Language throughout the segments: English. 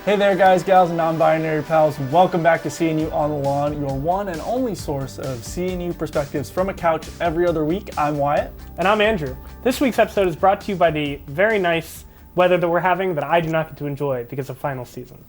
Hey there guys, gals, and non-binary pals. Welcome back to CNU on the Lawn, your one and only source of CNU perspectives from a couch every other week. I'm Wyatt. And I'm Andrew. This week's episode is brought to you by the very nice weather that we're having that I do not get to enjoy because of final season.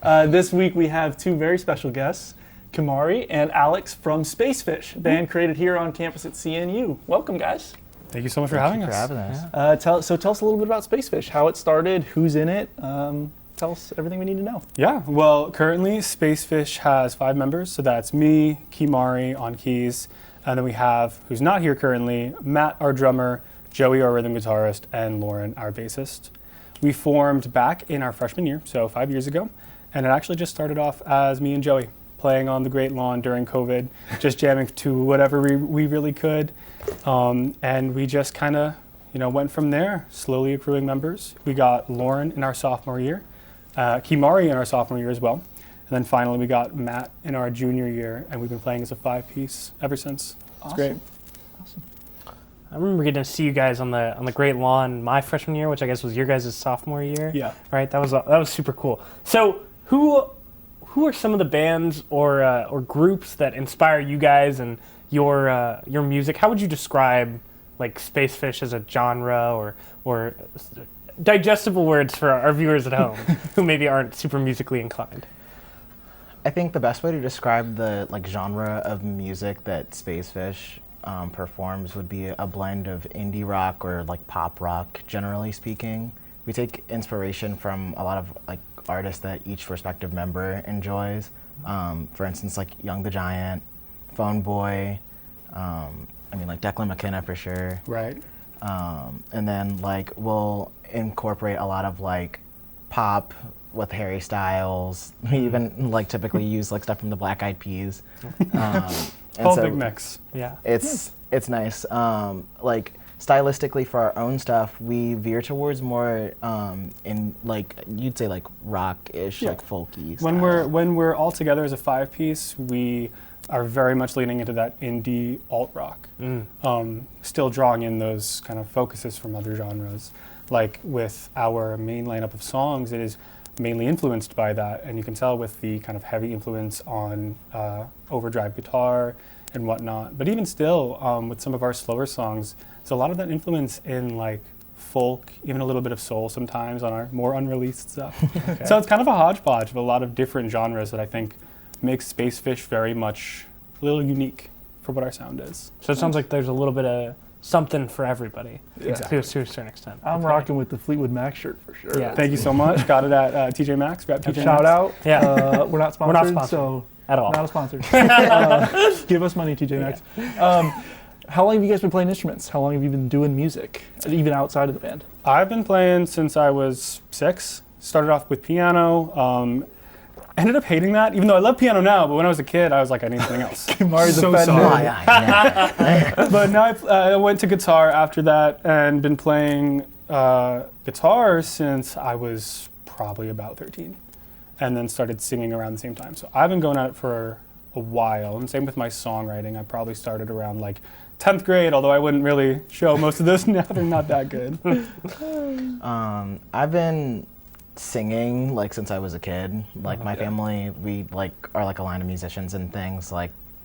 This week we have two very special guests, Kemari and Alex from Spacefish, a band created here on campus at CNU. Welcome, guys. Thank you so much for having us. Tell us a little bit about Spacefish, how it started, who's in it. Tell us everything we need to know. Yeah, well, currently Spacefish has 5 members, so that's me, Kemari on keys, and then we have, who's not here currently, Matt, our drummer, Joey, our rhythm guitarist, and Lauren, our bassist. We formed back in our freshman year, so 5 years ago, and it actually just started off as me and Joey playing on the Great Lawn during COVID, just jamming to whatever we really could, and we just kind of, went from there, slowly accruing members. We got Lauren in our sophomore year, Kemari in our sophomore year as well. And then finally we got Matt in our junior year, and we've been playing as a 5-piece ever since. It's Awesome. great. Awesome. I remember getting to see you guys on the Great Lawn my freshman year, which I guess was your guys' sophomore year. Yeah. Right. That was super cool. So who are some of the bands or groups that inspire you guys and your music? How would you describe like Spacefish as a genre or digestible words for our viewers at home who maybe aren't super musically inclined? I think the best way to describe the genre of music that Spacefish performs would be a blend of indie rock or pop rock, generally speaking. We take inspiration from a lot of artists that each respective member enjoys. For instance, Young the Giant, Phone Boy, Declan McKenna for sure. Right. And then we'll incorporate a lot of pop with Harry Styles. We even typically use stuff from the Black Eyed Peas. Whole big mix. Yeah. It's nice. Stylistically for our own stuff, we veer towards more in you'd say rock-ish, folky style. When we're all together as a 5-piece, we are very much leaning into that indie alt rock. Still drawing in those kind of focuses from other genres. With our main lineup of songs, it is mainly influenced by that, and you can tell with the kind of heavy influence on overdrive guitar and whatnot. But even still, with some of our slower songs, there's a lot of that influence in folk, even a little bit of soul sometimes on our more unreleased stuff. Okay. So it's kind of a hodgepodge of a lot of different genres that I think makes Spacefish very much a little unique for what our sound is. So it sounds like there's a little bit of something for everybody. Exactly. To a certain extent. I'm rocking with the Fleetwood Mac shirt for sure. Yeah. Thank you so much. Got it at TJ Maxx. Rep TJ Shout Maxx. out. Yeah. We're not sponsored. We're not sponsored so at all. Not a sponsor. Give us money, TJ Maxx. How long have you guys been playing instruments? How long have you been doing music, even outside of the band? I've been playing since I was 6. Started off with piano. Ended up hating that, even though I love piano now, but when I was a kid, I was like, I need something else. Kemari's So offended. sorry. But now I went to guitar after that and been playing guitar since I was probably about 13. And then started singing around the same time. So I've been going at it for a while, and same with my songwriting. I probably started around 10th grade, although I wouldn't really show most of this now. They're not that good. I've been singing since I was a kid. My family, we are a line of musicians and things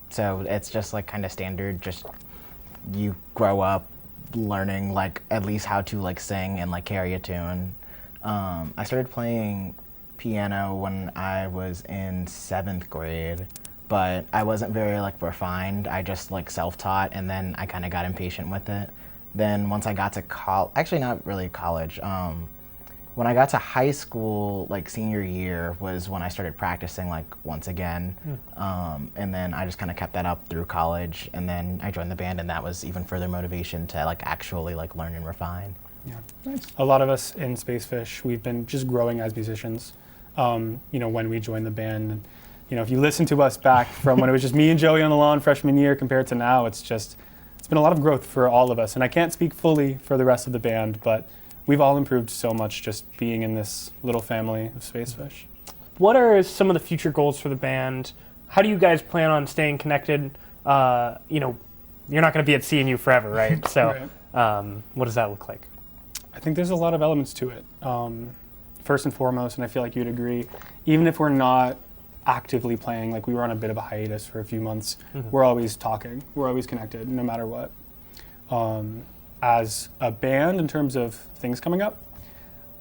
so it's just kind of standard. Just you grow up learning at least how to sing and carry a tune. I started playing piano when I was in 7th grade, but I wasn't very refined. I just self-taught, and then I kind of got impatient with it. Then once I got to actually not really college, when I got to high school, senior year was when I started practicing once again. And then I just kind of kept that up through college, and then I joined the band, and that was even further motivation to actually learn and refine. Yeah, nice. A lot of us in Spacefish, we've been just growing as musicians. When we joined the band, if you listen to us back from when it was just me and Joey on the lawn freshman year compared to now, it's been a lot of growth for all of us. And I can't speak fully for the rest of the band, but we've all improved so much just being in this little family of Spacefish. What are some of the future goals for the band? How do you guys plan on staying connected? You're not going to be at CNU forever, right? So Right. what does that look like? I think there's a lot of elements to it. first and foremost, and I feel like you'd agree, even if we're not actively playing, like we were on a bit of a hiatus for a few months, we're always talking, we're always connected, no matter what. As a band, in terms of things coming up,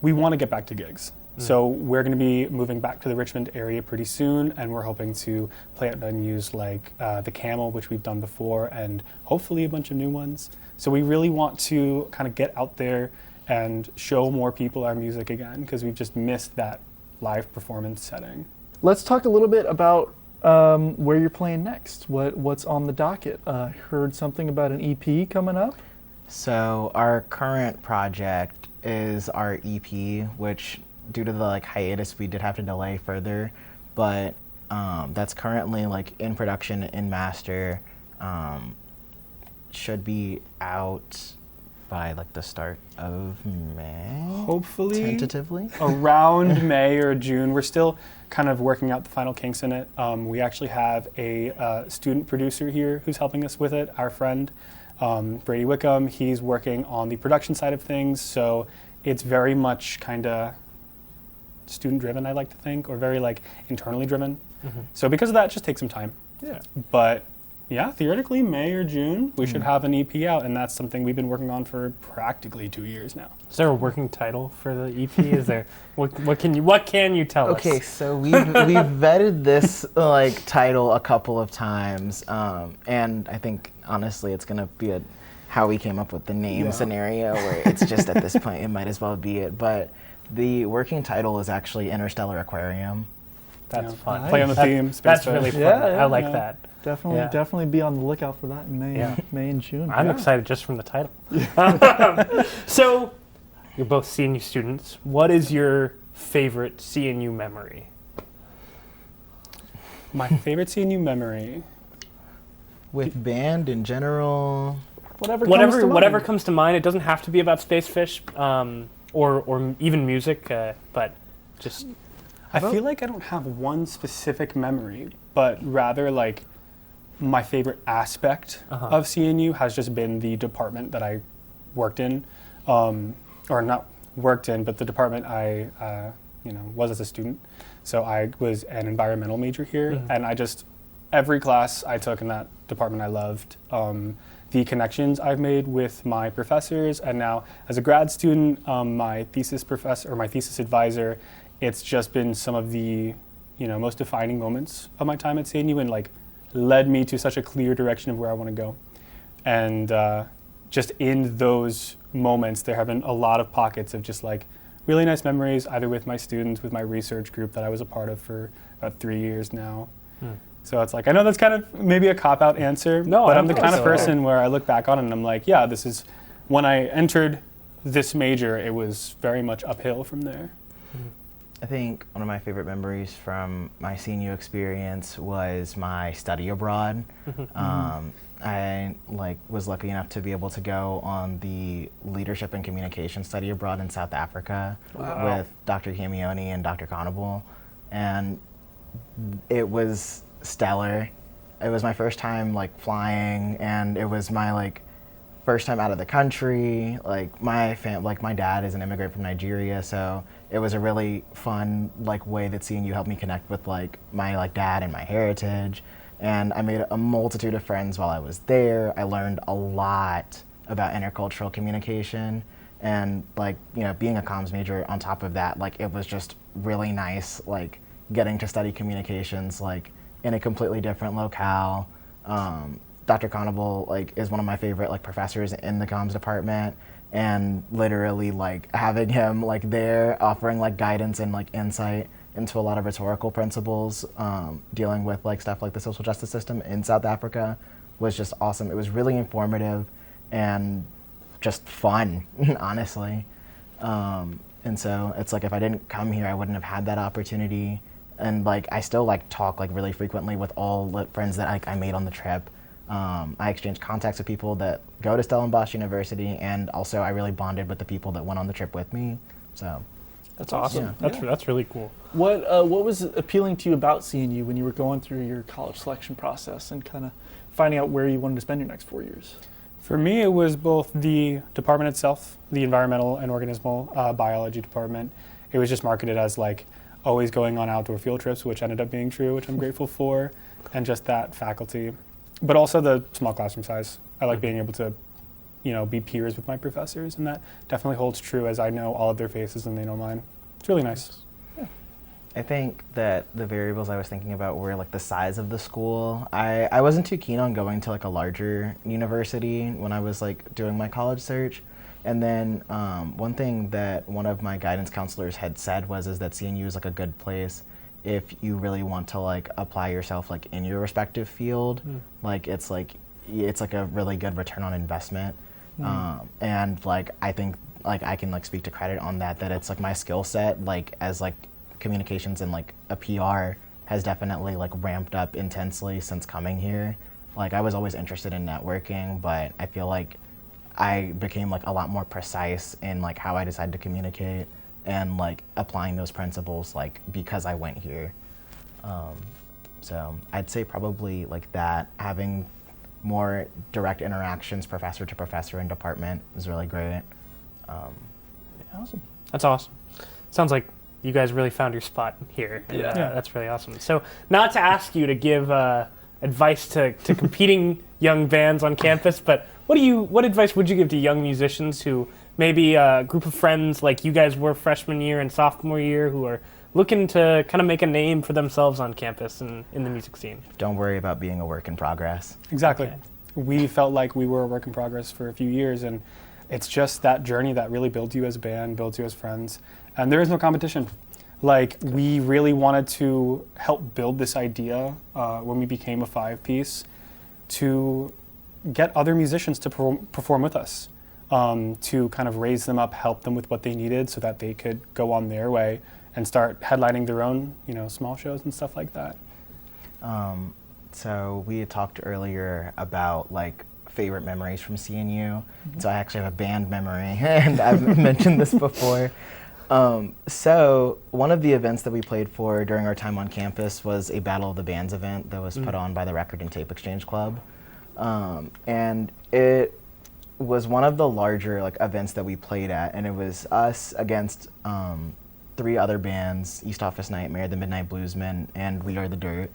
we want to get back to gigs. So we're going to be moving back to the Richmond area pretty soon, and we're hoping to play at venues like the Camel, which we've done before, and hopefully a bunch of new ones. So we really want to kind of get out there and show more people our music again, because we've just missed that live performance setting. Let's talk a little bit about where you're playing next. What's on the docket? Heard something about an EP coming up? So our current project is our EP, which due to the like hiatus we did have to delay further, but that's currently like in production, in master, should be out by like the start of May, Hopefully tentatively. around May or June. We're still kind of working out the final kinks in it. We actually have a student producer here who's helping us with it, our friend Brady Wickham. He's working on the production side of things, so it's very much kind of student driven, I like to think, or very like internally driven. So because of that, it just takes some time. Yeah. But yeah, theoretically May or June we should have an EP out, and that's something we've been working on for practically 2 years now. Is there a working title for the EP? Is there what can you tell us? Okay, so we've vetted this like title a couple of times, and I think honestly it's gonna be a how we came up with the name scenario, where it's just at this point it might as well be it. But the working title is actually Interstellar Aquarium. That's fun. Play on the theme. That's Space really Fish. fun. Yeah, I like yeah. that. Definitely be on the lookout for that in May and June. I'm Yeah. excited just from the title. So, you're both CNU students. What is your favorite CNU memory? My favorite CNU memory. With band in general, Whatever comes to mind. It doesn't have to be about Space Fish, or even music, but just. I feel like I don't have one specific memory, but rather like my favorite aspect of CNU has just been the department that I worked in, or not worked in, but the department I was as a student. So I was an environmental major here, and every class I took in that department I loved. The connections I've made with my professors, and now as a grad student, my thesis professor or my thesis advisor, it's just been some of the most defining moments of my time at CNU, and like led me to such a clear direction of where I want to go. And just in those moments, there have been a lot of pockets of just like really nice memories, either with my students, with my research group that I was a part of for about 3 years now. So it's like, I know that's kind of maybe a cop-out answer, but I'm the kind of person where I look back on it and I'm like, yeah, this is, when I entered this major, it was very much uphill from there. I think one of my favorite memories from my CNU experience was my study abroad. I was lucky enough to be able to go on the leadership and communication study abroad in South Africa with Dr. Kemari and Dr. Conable, and it was stellar. It was my first time flying, and it was my first time out of the country. My dad is an immigrant from Nigeria, so it was a really fun way that CNU helped me connect with my dad and my heritage. And I made a multitude of friends while I was there. I learned a lot about intercultural communication, and being a comms major on top of that, it was just really nice getting to study communications in a completely different locale. Dr. Conable is one of my favorite professors in the comms department, and literally having him there offering guidance and insight into a lot of rhetorical principles dealing with stuff like the social justice system in South Africa was just awesome. It was really informative and just fun, honestly. And so it's if I didn't come here, I wouldn't have had that opportunity. And I still talk really frequently with all the friends that I made on the trip. I exchanged contacts with people that go to Stellenbosch University, and also I really bonded with the people that went on the trip with me. So that's awesome. Yeah. That's really cool. What was appealing to you about CNU when you were going through your college selection process and kind of finding out where you wanted to spend your next 4 years? For me, it was both the department itself, the environmental and organismal biology department, it was just marketed as like always going on outdoor field trips, which ended up being true, which I'm grateful for, and just that faculty. But also the small classroom size. I like being able to, be peers with my professors, and that definitely holds true as I know all of their faces and they know mine. It's really nice. I think that the variables I was thinking about were like the size of the school. I wasn't too keen on going to like a larger university when I was like doing my college search. And then one thing that one of my guidance counselors had said is that CNU is like a good place if you really want to like apply yourself like in your respective field. Like it's like a really good return on investment. And like I think like I can like speak to credit on that it's like my skill set like as like communications and like a PR has definitely like ramped up intensely since coming here. Like I was always interested in networking, but I feel like I became like a lot more precise in like how I decided to communicate and like applying those principles like because I went here. So I'd say probably like that, having more direct interactions professor to professor and department is really great. Awesome. That's awesome. Sounds like you guys really found your spot here. And, Yeah. that's really awesome. So not to ask you to give advice to competing young bands on campus, but what advice would you give to young musicians who maybe a group of friends like you guys were freshman year and sophomore year who are looking to kind of make a name for themselves on campus and in the music scene? Don't worry about being a work in progress. Exactly. Okay. We felt like we were a work in progress for a few years, and it's just that journey that really builds you as a band, builds you as friends, and there is no competition. Like, we really wanted to help build this idea when we became a 5-piece to get other musicians to perform with us, to kind of raise them up, help them with what they needed so that they could go on their way and start headlining their own, small shows and stuff like that. So we had talked earlier about like favorite memories from CNU. So I actually have a band memory, and I've mentioned this before. So one of the events that we played for during our time on campus was a Battle of the Bands event that was put on by the Record and Tape Exchange Club. And it was one of the larger like events that we played at, and it was us against 3 other bands: East Office Nightmare, the Midnight Bluesmen, and We Are the Dirt.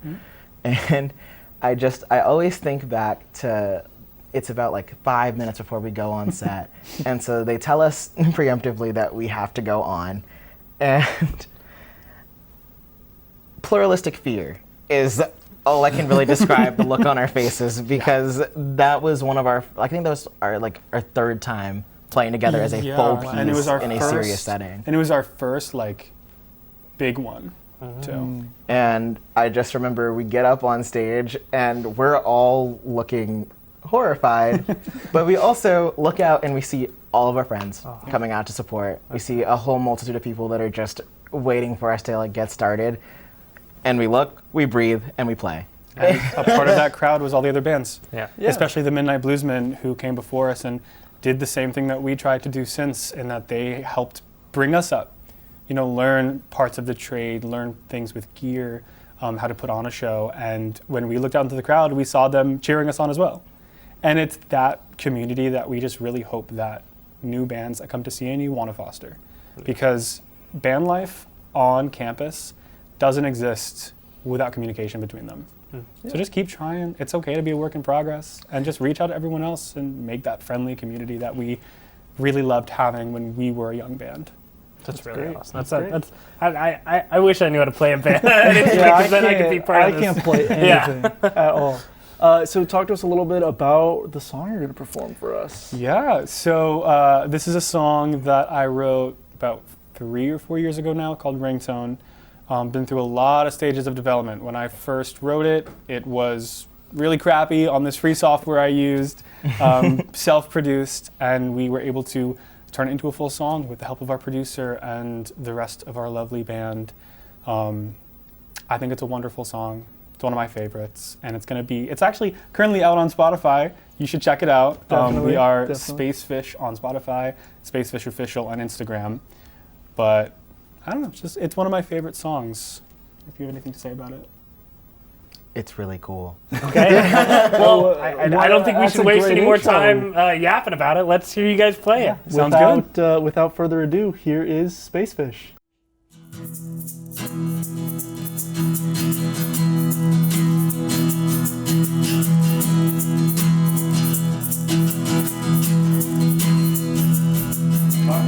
And I always think back to, it's about like 5 minutes before we go on set. And so they tell us preemptively that we have to go on. And pluralistic fear is all I can really describe the look on our faces, because that was one of I think that was our 3rd time playing together as a full piece and it was our in a serious setting. And it was our first like big one too. And I just remember we get up on stage and we're all looking horrified, but we also look out and we see all of our friends coming out to support. We see a whole multitude of people that are just waiting for us to like get started. And we look, we breathe, and we play. And a part of that crowd was all the other bands. Yeah. Especially the Midnight Bluesmen, who came before us and did the same thing that we tried to do since, in that they helped bring us up. Learn parts of the trade, learn things with gear, how to put on a show. And when we looked out into the crowd, we saw them cheering us on as well. And it's that community that we just really hope that new bands that come to CNU want to foster. Because band life on campus doesn't exist without communication between them. So just keep trying. It's okay to be a work in progress, and just reach out to everyone else and make that friendly community that we really loved having when we were a young band. That's really great. awesome. That's I wish I knew how to play a band. Then I could be part of this. I can't play anything at all. So talk to us a little bit about the song you're going to perform for us. Yeah, so this is a song that I wrote about 3 or 4 years ago now, called Ringtone. Been through a lot of stages of development. When I first wrote it, it was really crappy on this free software I used, self-produced, and we were able to turn it into a full song with the help of our producer and the rest of our lovely band. I think it's a wonderful song. It's one of my favorites, and it's actually currently out on Spotify. You should check it out. We are Spacefish on Spotify, Spacefish Official on Instagram. But I don't know, it's one of my favorite songs, if you have anything to say about it. It's really cool. Okay. Well, I don't think we should waste any more time yapping about it. Let's hear you guys play it. Sounds good. Without further ado, here is Spacefish. I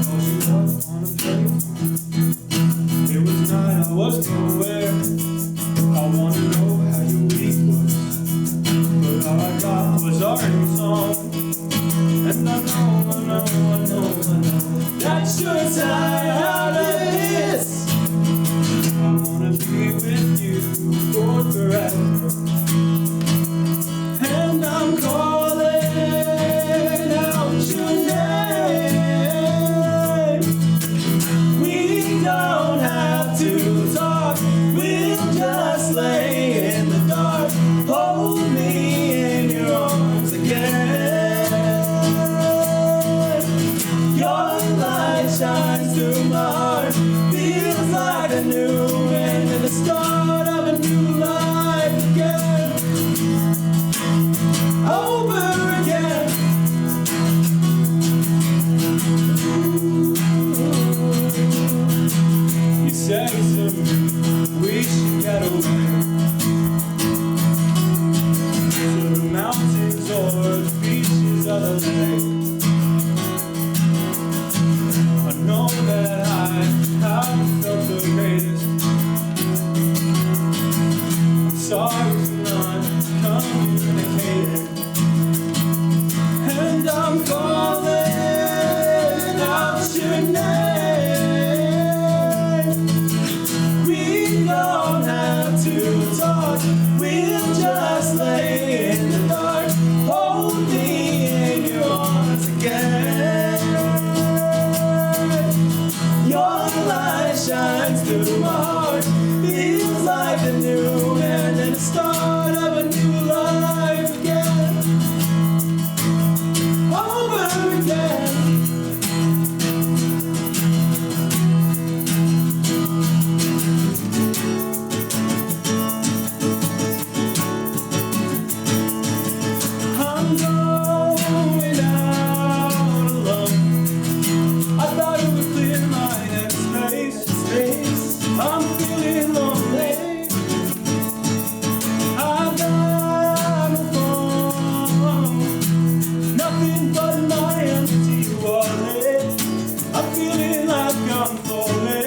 called you up on a payphone. It was night, I was nowhere. I wanna know how your week was, but all I got was our new song. And I know that you're tired of this. I wanna be with you for forever. And I'm calling out your name. We don't have to talk, we'll just lay in the dark. Hold me in your arms again. Your light shines through my heart, feels like a new end and the start of a new life again. Over again. You say to me, we should get away to the mountains or the beaches of the lake. I know that I haven't felt the greatest. I'm sorry for not communicating. And I'm calling out your name. We don't have to talk, we'll just lay in the dark. Hold me in your arms again. Your light shines through my heart, feels like a new end and the start of a new life again. Over again. I'm going out alone. I thought it would clear my head space. I'm feeling lonely. I've got no phone, nothing but my empty wallet. I'm feeling like I'm falling.